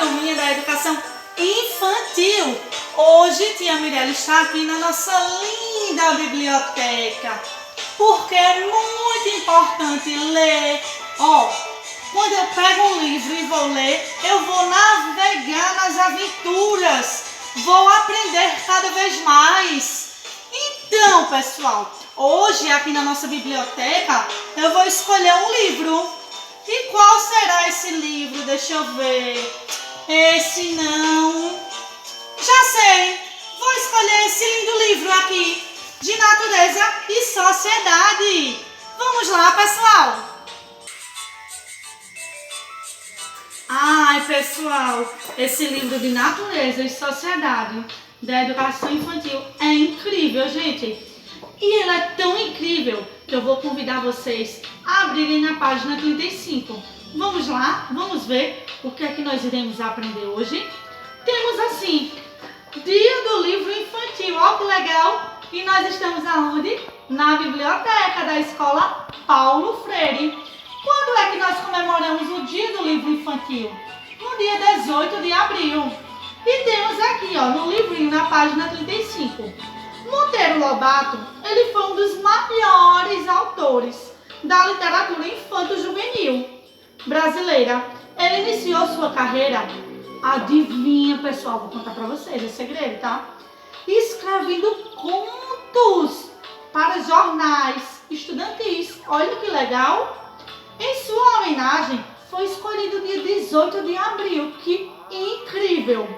turminha da educação infantil. Hoje tia Mirella está aqui na nossa linda biblioteca, porque é muito importante ler. Quando eu pego um livro e vou ler, eu vou navegar nas aventuras, vou aprender cada vez mais. Então, pessoal, hoje aqui na nossa biblioteca eu vou escolher um livro. E qual será esse livro? Deixa eu ver. Esse não. Já sei. Vou escolher esse lindo livro aqui, de natureza e sociedade. Vamos lá, pessoal. Ai, pessoal, esse livro de natureza e sociedade da educação infantil é incrível, gente. E ele é tão incrível que eu vou convidar vocês a abrirem na página 35. Vamos lá? Vamos ver o que é que nós iremos aprender hoje. Temos assim, Dia do Livro Infantil. Olha que legal! E nós estamos aonde? Na biblioteca da Escola Paulo Freire. Quando é que nós comemoramos o Dia do Livro Infantil? No dia 18 de abril. E temos aqui, no livrinho, na página 35. Monteiro Lobato, ele foi um dos maiores autores da literatura infanto-juvenil brasileira. Ele iniciou sua carreira, adivinha, pessoal, vou contar para vocês, é segredo, tá? Escrevendo contos para jornais estudantis. Olha que legal! Em sua homenagem, foi escolhido o dia 18 de abril. Que incrível!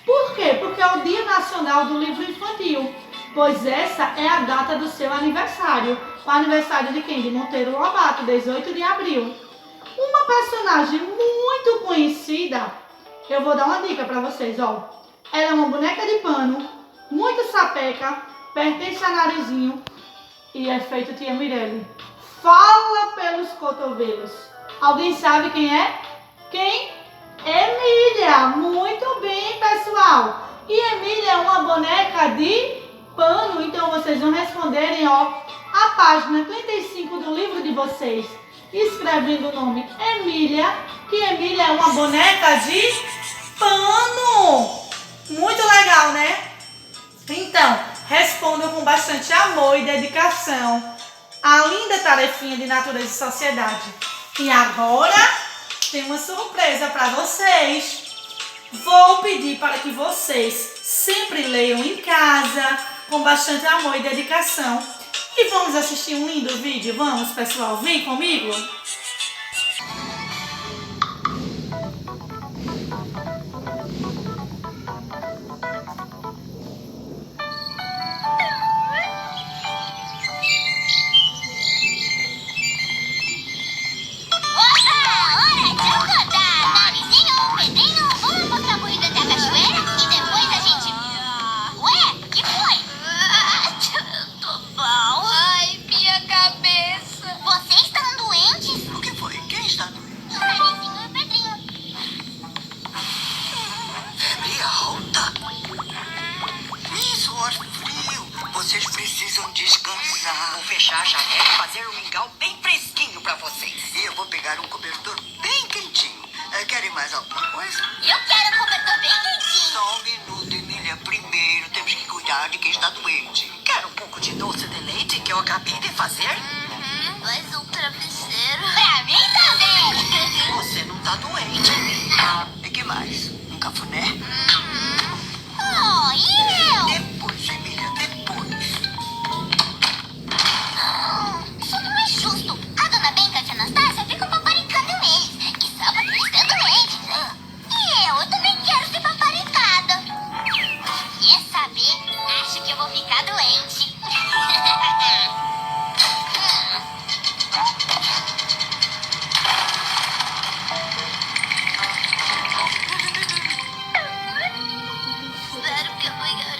Por quê? Porque é o Dia Nacional do Livro Infantil, pois essa é a data do seu aniversário. O aniversário de quem? De Monteiro Lobato, 18 de abril. Uma personagem muito conhecida, eu vou dar uma dica para vocês, Ela é uma boneca de pano, muito sapeca, pertence a Narizinho e é feito tia Mirella. Fala pelos cotovelos. Alguém sabe quem é? Quem? Emília. Muito bem, pessoal. E Emília é uma boneca de pano. Então vocês vão responderem, a página 35 do livro de vocês, escrevendo o nome Emília, que Emília é uma boneca de pano. Muito legal, né? Então, respondam com bastante amor e dedicação a linda tarefinha de natureza e sociedade. E agora tem uma surpresa para vocês. Vou pedir para que vocês sempre leiam em casa, com bastante amor e dedicação. E vamos assistir um lindo vídeo? Vamos, pessoal? Vem comigo? Vocês precisam descansar. Vou fechar a janela e fazer um mingau bem fresquinho pra vocês. E eu vou pegar um cobertor bem quentinho. Querem mais alguma coisa? Eu quero um cobertor bem quentinho. Só um minuto, Emília. Primeiro temos que cuidar de quem está doente. Quer um pouco de doce de leite que eu acabei de fazer? Mais um travesseiro. Pra mim também. Você não tá doente. E que mais? Um cafuné? Oh, e eu? Depois, Emília, depois. Isso não é justo. A dona Benca e a Anastácia ficam paparicando eles, que só porque eles estão doentes. E eu também quero ser paparicada. Quer saber? Acho que eu vou ficar doente. Espero que amanhã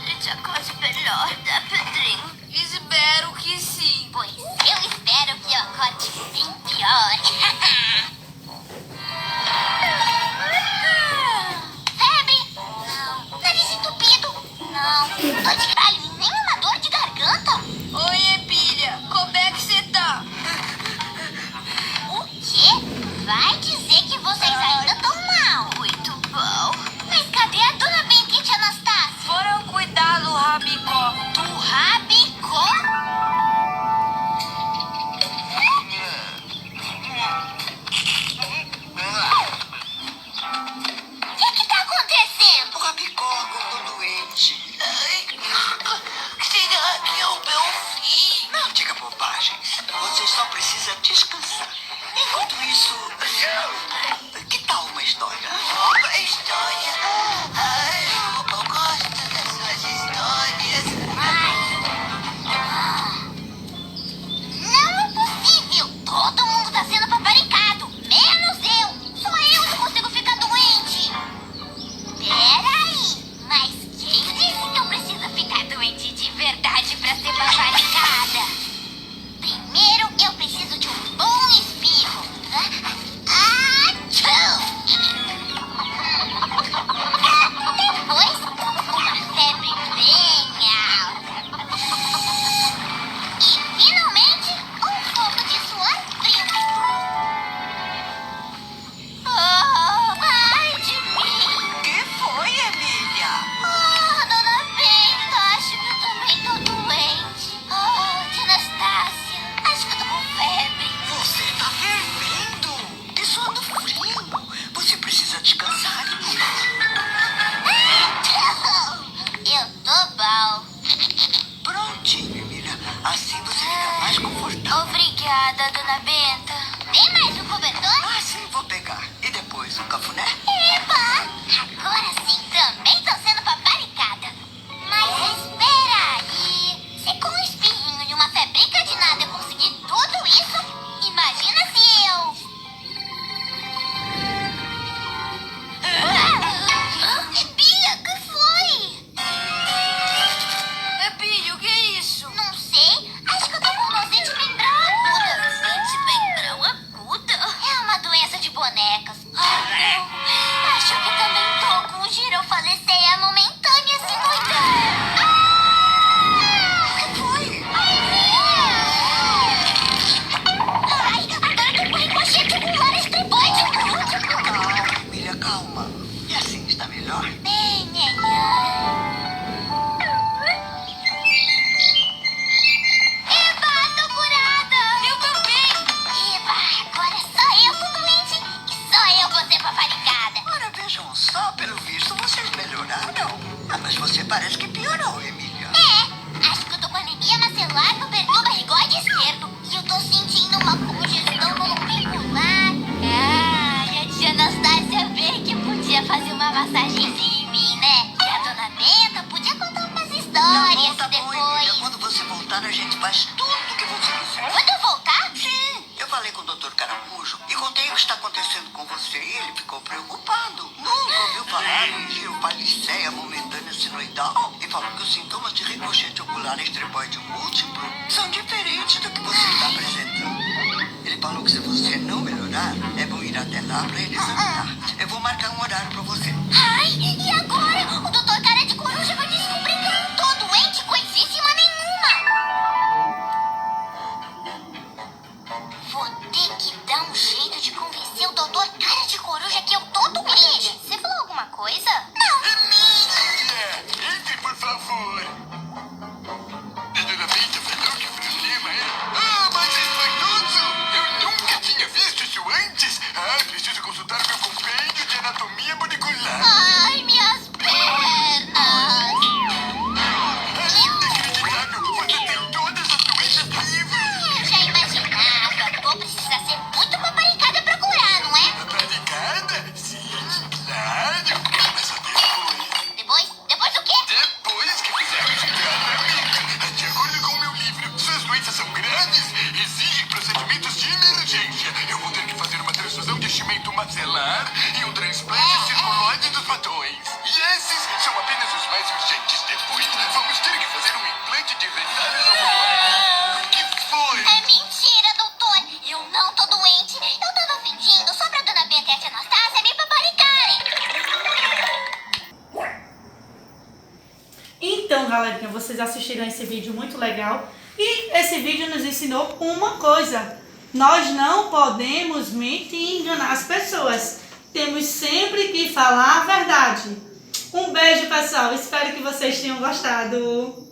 descansar. Enquanto isso, que tal uma história? Uma história? Ai, eu gosto das suas histórias. Não é possível! Todo mundo tá sendo paparicado, menos eu! Só eu que consigo ficar doente! Peraí, mas quem disse que eu preciso ficar doente de verdade pra ser paparicada? Primeiro eu preciso de um bom espirro. Depois, uma febre bem alta. E, finalmente, um pouco de suor frio. Ai de mim! Que foi, Emília? Dona Benta, acho que eu também tô doente. Tia Anastácia, acho que eu tô com febre. Você tá fervendo e suando frio. Você precisa descansar. Eu tô bom. Prontinho, Emília. Assim você fica mais confortável. Obrigada, Dona Benta. Tem mais um cobertor? Ah, sim, vou pegar. E depois, um cafuné? Eba! Agora sim, também tô sendo paparicada. Mas espera aí. Se com um espirrinho e uma febrica de nada eu conseguir tudo isso, imagina se eu... Bia, o que foi? Bia, o que é isso? Não sei. Acho que eu tô com sinusite membral aguda. Sinusite membral aguda? É uma doença de bonecas. Ai, não. Acho que também tô com girofaleseia momentânea sinoidal. O que foi? Ai, agora eu tô com ricochete ocular estriboide. Calma, Emília, calma. E assim está melhor? Eba, tô curada. Eu também. Eba, agora só eu tô doente e só eu vou ser paparicada. Ora, vejam só, pelo visto vocês melhoraram. Ah, mas você parece que piorou, Emília. Acho que eu tô com anemia macelar no perturba rigóide esquerdo. E eu tô sentindo uma congestão no umbilicular. E a tia Anastácia veio que podia fazer uma massagenzinha em mim, né? E a Dona Benta podia contar umas histórias Tá bom, depois. Emília. Quando você voltar, a gente faz tudo o que você quiser. Quando eu voltar? Sim, eu falei com o Dr. Caramujo e contei o que está acontecendo com você e ele ficou preocupado. Nunca ouviu falar em girofaleseia momentânea sinoidal e falou que os sintomas de ricochete ocular estriboide múltiplo são diferentes do que você está apresentando. Ele falou que se você não melhorar, é bom ir até lá para ele examinar. Eu vou marcar um horário para você. Ai, e agora? O doutor Cara de Coruja vai descobrir que eu não tô doente coisíssima nenhuma. Vou ter que dar um jeito de convencer o doutor Cara de Coruja que eu tô doente. Você falou alguma coisa? Não. Emília, entre, por favor. A Dona Benta falou que o problema é... Ah, mas isso foi tudo! Eu nunca tinha visto isso antes! Preciso consultar meu compêndio de anatomia molecular. Ai, minhas pernas. Inacreditável! Você tem todas as doenças vivas! Eu já imaginava. Vou precisar ser muito paparicada pra curar, não é? Barricada? Sim, claro! Mas só depois. Depois do quê? Depois que fizermos o tratamento. De acordo com o meu livro, suas doenças são graves, exigem procedimentos de emergência. Eu vou ter que fazer uma transfusão de enchimento macelar e um transplante circuloide dos botões. E esses são apenas os mais urgentes. Depois, vamos ter que fazer um implante de retalhos alveolares. O que foi? É mentira, doutor. Eu não tô doente. Eu tava fingindo só pra Dona Benta e a tia Anastácia me paparicarem. Então, galerinha, vocês assistiram esse vídeo muito legal. E esse vídeo nos ensinou uma coisa. Nós não podemos mentir e enganar as pessoas. Temos sempre que falar a verdade. Um beijo, pessoal. Espero que vocês tenham gostado.